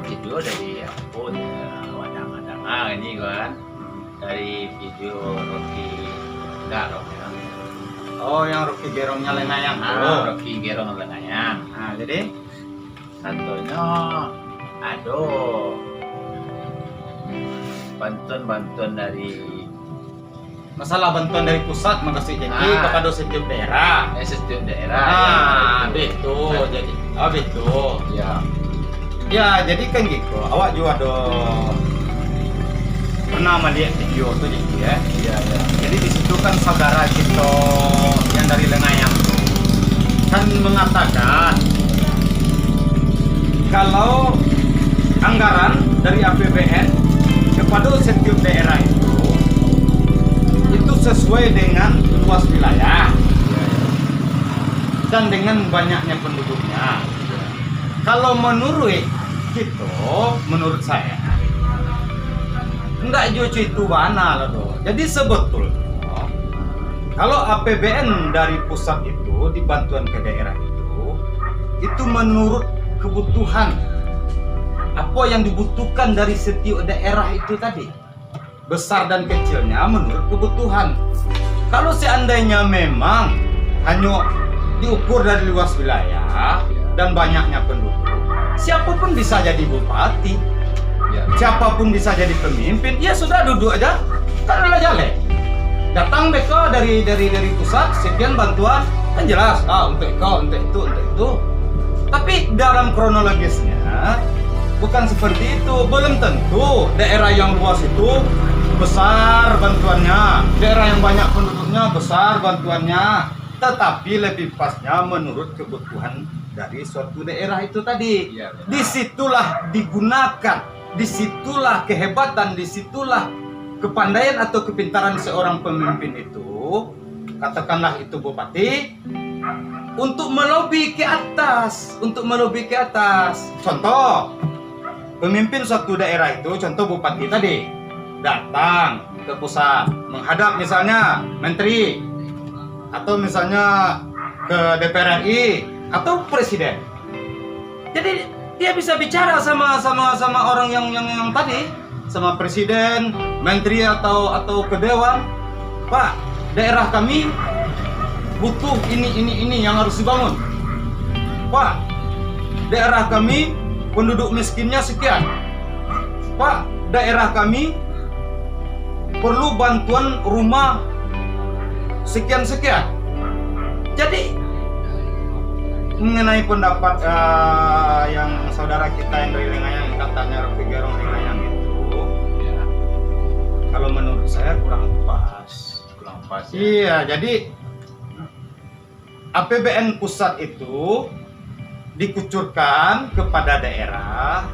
video dari aku wadang-wadang ini kan dari video Rocky Gerong ya. Oh, yang Rocky Gerongnya Lengayang. Rocky Gerong Lengayang. Nah, jadi satunya aduh bantuan dari masalah bantuan dari pusat makasih jadi kepada setiap daerah. Setiap daerah. Betul. Jadi, betul. Ya. Ya, jadi kan gitu. Awak juga ada pernah melihat video tuh jadi ya. Iya, ya. Jadi di situ kan saudara kita yang dari Lengayang tuh kan mengatakan kalau anggaran dari APBN kepada setiap daerah itu sesuai dengan luas wilayah dan dengan banyaknya penduduknya. Kalau menurut saya enggak cuci itu mana loh. Jadi sebetulnya kalau APBN dari pusat itu di bantuan ke daerah itu menurut kebutuhan apa yang dibutuhkan dari setiap daerah itu tadi, besar dan kecilnya menurut kebutuhan. Kalau seandainya memang hanya diukur dari luas wilayah dan banyaknya penduduk, siapapun bisa jadi bupati, siapapun bisa jadi pemimpin. Ya sudah, duduk aja, kan udah jalan. Datang mereka dari pusat, sekian bantuan, kan jelas, untuk itu. Tapi dalam kronologisnya bukan seperti itu. Belum tentu daerah yang luas itu besar bantuannya, daerah yang banyak penduduknya besar bantuannya. Tetapi lebih pasnya menurut kebutuhan dari suatu daerah itu tadi. Ya, disitulah digunakan, disitulah kehebatan, disitulah kepandaian atau kepintaran seorang pemimpin itu, katakanlah itu bupati, untuk melobi ke atas, Contoh, pemimpin suatu daerah itu, contoh bupati tadi, datang ke pusat, menghadap misalnya menteri, atau misalnya ke DPR RI, atau presiden. Jadi dia bisa bicara sama orang yang tadi, sama presiden, menteri atau ke dewan. Pak, daerah kami butuh ini yang harus dibangun. Pak, daerah kami penduduk miskinnya sekian. Pak, daerah kami perlu bantuan rumah sekian. Jadi mengenai pendapat yang saudara kita yang dari Lengayang, katanya Rocky Gerong Lengayang itu, kalau menurut saya kurang pas ya. Iya, jadi APBN pusat itu dikucurkan kepada daerah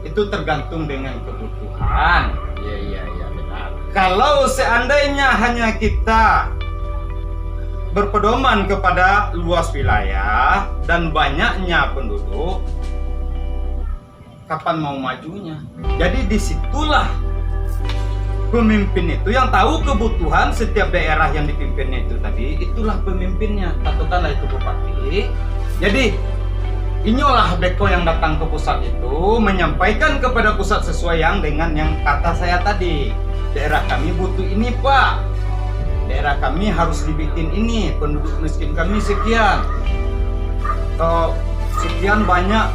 itu tergantung dengan kebutuhan. Iya, benar. Kalau seandainya hanya kita berpedoman kepada luas wilayah dan banyaknya penduduk, kapan mau majunya? Jadi disitulah pemimpin itu yang tahu kebutuhan setiap daerah yang dipimpinnya itu tadi, itulah pemimpinnya. Katakanlah itu bupati. Jadi inilah beko yang datang ke pusat itu menyampaikan kepada pusat sesuai dengan yang kata saya tadi. Daerah kami butuh ini, Pak. Daerah kami harus dibikin ini, penduduk miskin kami sekian. Sekian banyak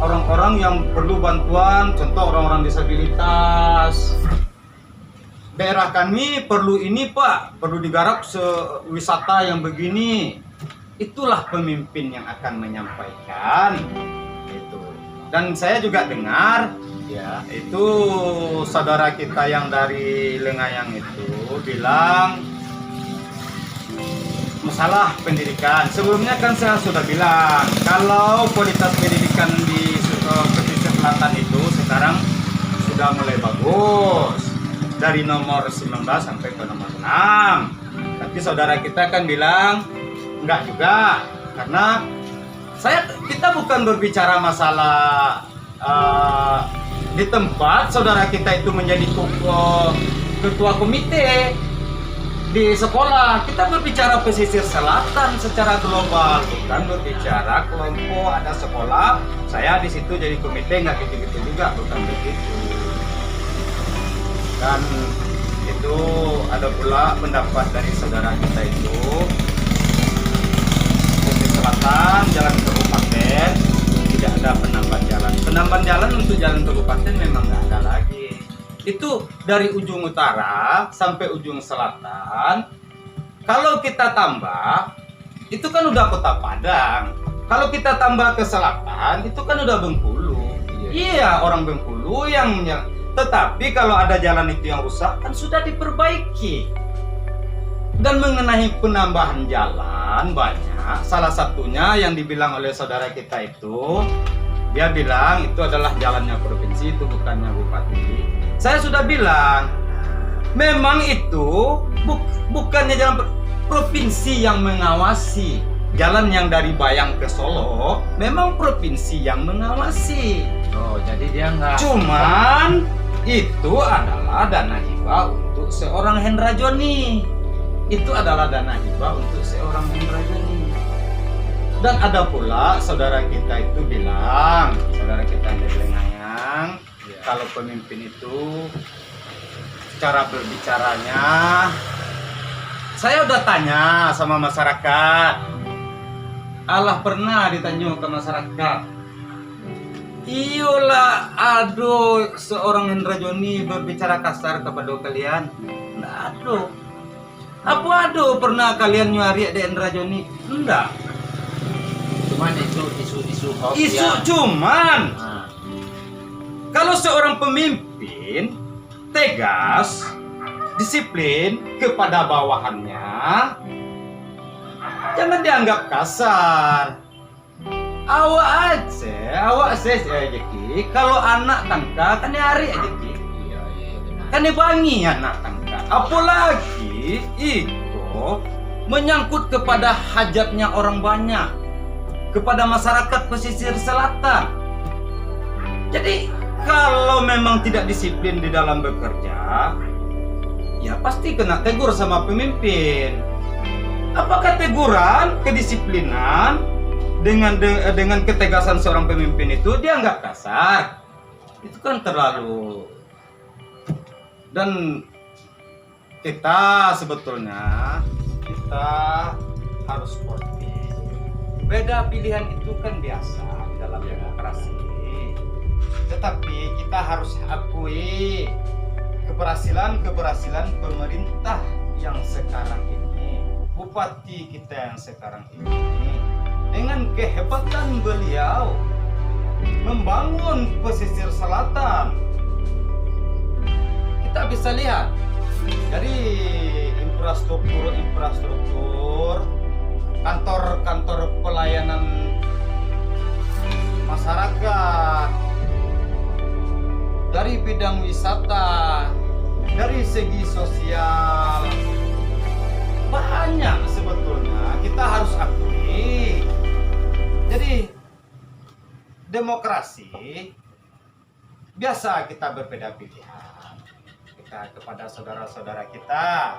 orang-orang yang perlu bantuan, contoh orang-orang disabilitas. Daerah kami perlu ini, Pak, perlu digarap wisata yang begini. Itulah pemimpin yang akan menyampaikan itu. Dan saya juga dengar ya, itu saudara kita yang dari Lengayang itu bilang masalah pendidikan. Sebelumnya kan saya sudah bilang kalau kualitas pendidikan di pesisir selatan itu sekarang sudah mulai bagus, dari nomor 19 sampai ke nomor 6. Tapi saudara kita kan bilang enggak juga, karena kita bukan berbicara masalah di tempat saudara kita itu menjadi ketua komite. di sekolah. Kita berbicara pesisir selatan secara global, bukan berbicara kelompok ada sekolah. Saya di situ jadi komite nggak gitu-gitu juga, bukan begitu. Dan itu ada pula pendapat dari saudara kita itu pesisir selatan, jalan kabupaten tidak ada penambahan jalan. Penambahan jalan untuk jalan kabupaten memang nggak ada lagi. Itu dari ujung utara sampai ujung selatan. Kalau kita tambah, itu kan udah Kota Padang. Kalau kita tambah ke selatan, itu kan udah Bengkulu. Iya, orang Bengkulu yang tetapi kalau ada jalan itu yang rusak kan sudah diperbaiki. Dan mengenai penambahan jalan banyak. Salah satunya yang dibilang oleh saudara kita itu, dia bilang itu adalah jalannya provinsi, itu bukannya bupati. Saya sudah bilang, memang itu bukannya jalan provinsi yang mengawasi. Jalan yang dari Bayang ke Solo, memang provinsi yang mengawasi. Oh, jadi dia nggak. Cuman itu adalah dana hibah untuk seorang Hendra Joni. Itu adalah dana hibah untuk seorang Hendra Joni. Dan ada pula saudara kita itu bilang, saudara kita yang Lengayang, kalau pemimpin itu cara berbicaranya, saya udah tanya sama masyarakat. Allah pernah ditanya ke masyarakat. Iyalah, aduh, seorang Hendra Joni berbicara kasar kepada kalian. Nggak aduh. Apa aduh pernah kalian nyari di Hendra Joni? Enggak. Cuman itu isu-isu hoax Isu ya. cuman. Nah, Kalau seorang pemimpin tegas, disiplin kepada bawahannya, jangan dianggap kasar. Awak saya rezeki. Kalau anak tangka kan hari rezeki. iya benar. Kan dibangi anak tangka. Apalagi itu menyangkut kepada hajatnya orang banyak, kepada masyarakat pesisir selatan. Jadi kalau memang tidak disiplin di dalam bekerja, ya pasti kena tegur sama pemimpin. Apakah teguran, kedisiplinan dengan ketegasan seorang pemimpin itu dia nggak kasar? Itu kan terlalu. Dan kita sebetulnya kita harus sportif. Beda pilihan itu kan biasa dalam demokrasi. Tetapi kita harus akui keberhasilan pemerintah yang sekarang ini, bupati kita yang sekarang ini, dengan kehebatan beliau membangun pesisir selatan. Kita bisa lihat dari infrastruktur, kantor-kantor pelayanan masyarakat, dari bidang wisata, dari segi sosial, banyak sebetulnya kita harus akui. Jadi demokrasi biasa kita berbeda pilihan kita kepada saudara-saudara kita.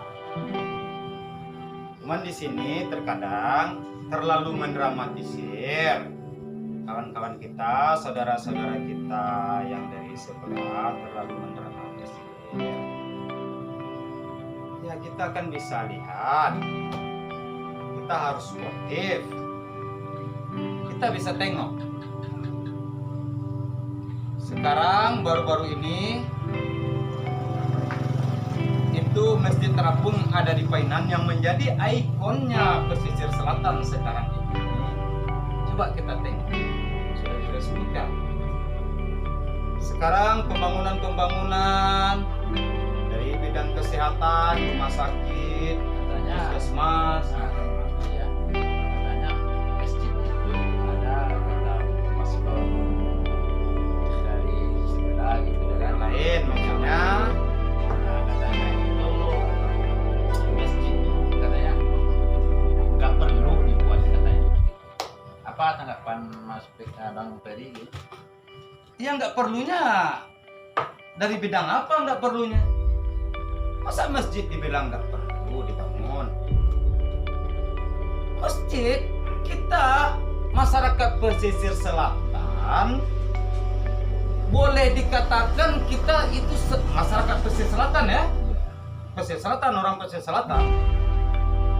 Cuman di sini terkadang terlalu mendramatisir. Kawan-kawan kita, saudara-saudara kita yang dari sebelah terlalu mendramatisir. Ya kita kan bisa lihat, kita harus sportif. Kita bisa tengok. Sekarang baru-baru ini itu Masjid Terapung ada di Painan yang menjadi ikonnya pesisir selatan sekarang ini. Coba kita tengok, sudah diresmikan. Sekarang pembangunan dari bidang kesehatan, rumah sakit, Katanya puskesmas, ya, katanya masjid itu ada kata masker dari sebelah gitu dan kan. lain maksudnya. Nah, katanya itu masjid itu katanya nggak perlu dibuat katanya. Apa tanggapan Mas Bang Ferry gitu? Ya nggak perlunya. Dari bidang apa nggak perlunya? Masa masjid dibilang nggak perlu dibangun? masjid kita masyarakat pesisir selatan boleh dikatakan kita itu masyarakat pesisir selatan ya. Pesisir selatan, orang pesisir selatan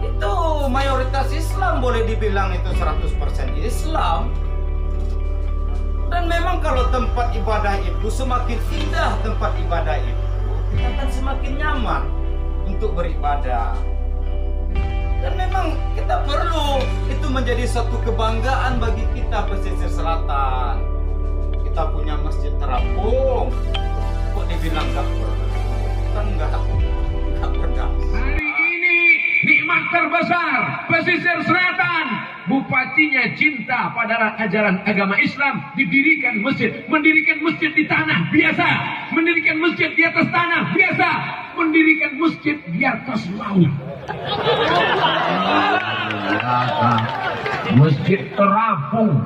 itu mayoritas Islam, boleh dibilang itu 100% Islam. Dan memang kalau tempat ibadah itu semakin indah tempat ibadah itu, kita akan semakin nyaman untuk beribadah. Dan memang kita perlu, itu menjadi satu kebanggaan bagi kita pesisir selatan. Kita punya masjid terapung, kok dibilang gak perlu? Kan gak berdasar. Hari ini nikmat terbesar pesisir selatan, bupatinya cinta pada ajaran agama Islam, didirikan masjid. Mendirikan masjid di tanah biasa, mendirikan masjid di atas tanah biasa, mendirikan masjid di atas laut. Masjid terapung.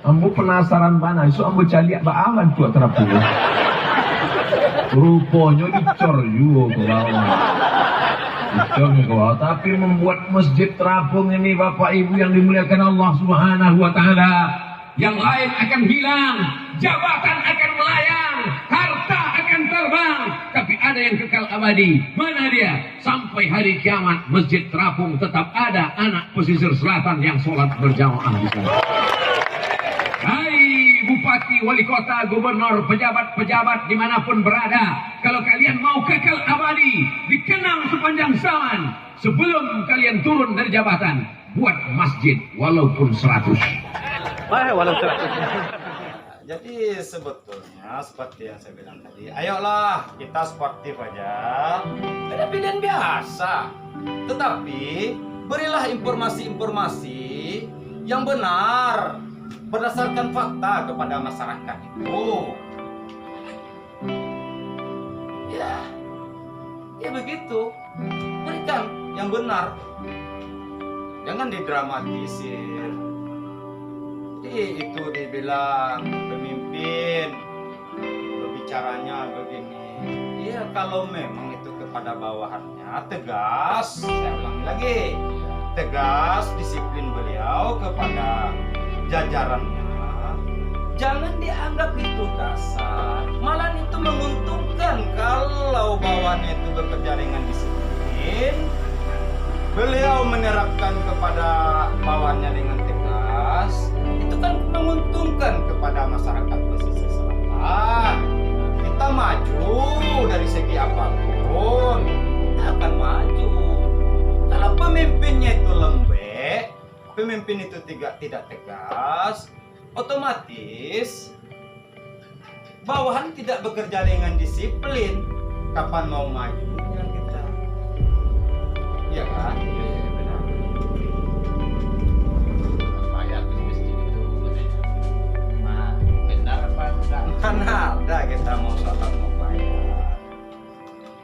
Ambo penasaran mana, so ambo cari baawan tuh terapung. Rupanya dicor juga ke bawah. Dicor ke bawah. Tapi membuat masjid terapung ini Bapak Ibu yang dimuliakan Allah Subhanahu wa Ta'ala, yang lain akan hilang, jabatan akan melayang, harta akan terbang, tapi ada yang kekal abadi. Mana dia? Sampai hari kiamat masjid terapung tetap ada anak pesisir selatan yang sholat berjamaah di sana. Hai bupati, wali kota, gubernur, pejabat-pejabat dimanapun berada, kalau kalian mau kekal abadi, dikenang sepanjang zaman, sebelum kalian turun dari jabatan, buat masjid walaupun 100. Jadi sebetulnya seperti yang saya bilang tadi, ayolah kita sportif aja, ada pilihan biasa. Tetapi berilah informasi-informasi yang benar berdasarkan fakta kepada masyarakat itu. Ya begitu. Berikan yang benar. Jangan didramatisir. Itu dibilang pemimpin berbicaranya begini. Iya, kalau memang itu kepada bawahannya tegas, saya ulangi lagi, tegas disiplin beliau kepada jajarannya. Jangan dianggap itu kasar, malah itu menguntungkan kalau bawahannya itu bekerja dengan disiplin. Beliau menerapkan kepada bawahannya dengan tegas, itu kan menguntungkan kepada masyarakat pesisir selatan. Kita maju dari segi apapun, kita akan maju. Kalau pemimpinnya itu lembek, pemimpin itu tidak tegas, otomatis bawahan tidak bekerja dengan disiplin. Kapan mau majunya kita? Iya kan? Kan ada kita mau sholat mau bayar.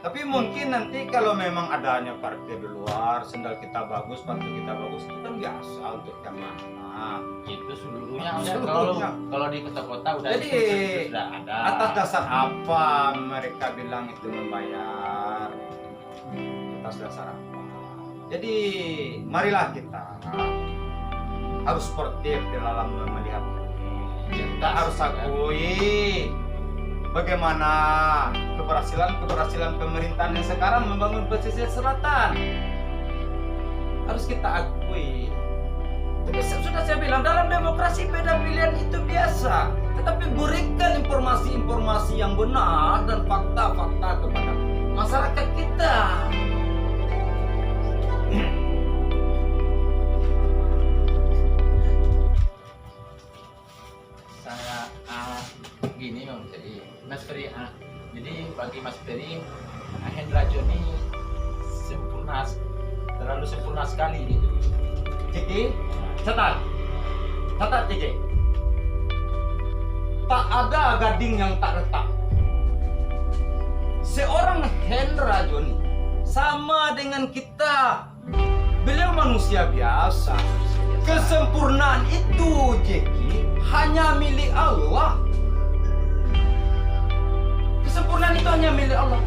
Tapi mungkin nanti kalau memang adanya parkir di luar, sendal kita bagus, sepatu kita bagus, itu kan biasa untuk jamaah. Itu seluruhnya udah, kalau di kota-kota udah. Jadi sudah ada. atas dasar apa mereka bilang itu membayar? Atas dasar apa? Jadi marilah kita harus sportif di dalam melihat ini. Kita harus akui bagaimana keberhasilan pemerintahan yang sekarang membangun pesisir selatan. Harus kita akui. Tapi sudah saya bilang, dalam demokrasi beda pilihan itu biasa. Tetapi berikan informasi-informasi yang benar dan fakta-fakta kepada masyarakat kita. Gini Om, jadi Mas Ferry, jadi bagi Mas Ferry, Hendra Joni sempurna, terlalu sempurna sekali gitu. Ciki, catat Ciki. Tak ada gading yang tak retak. Seorang Hendra Joni sama dengan kita. Beliau manusia biasa. Kesempurnaan itu, Ciki, hanya milik Allah. Kesempurnaan itu hanya milik Allah.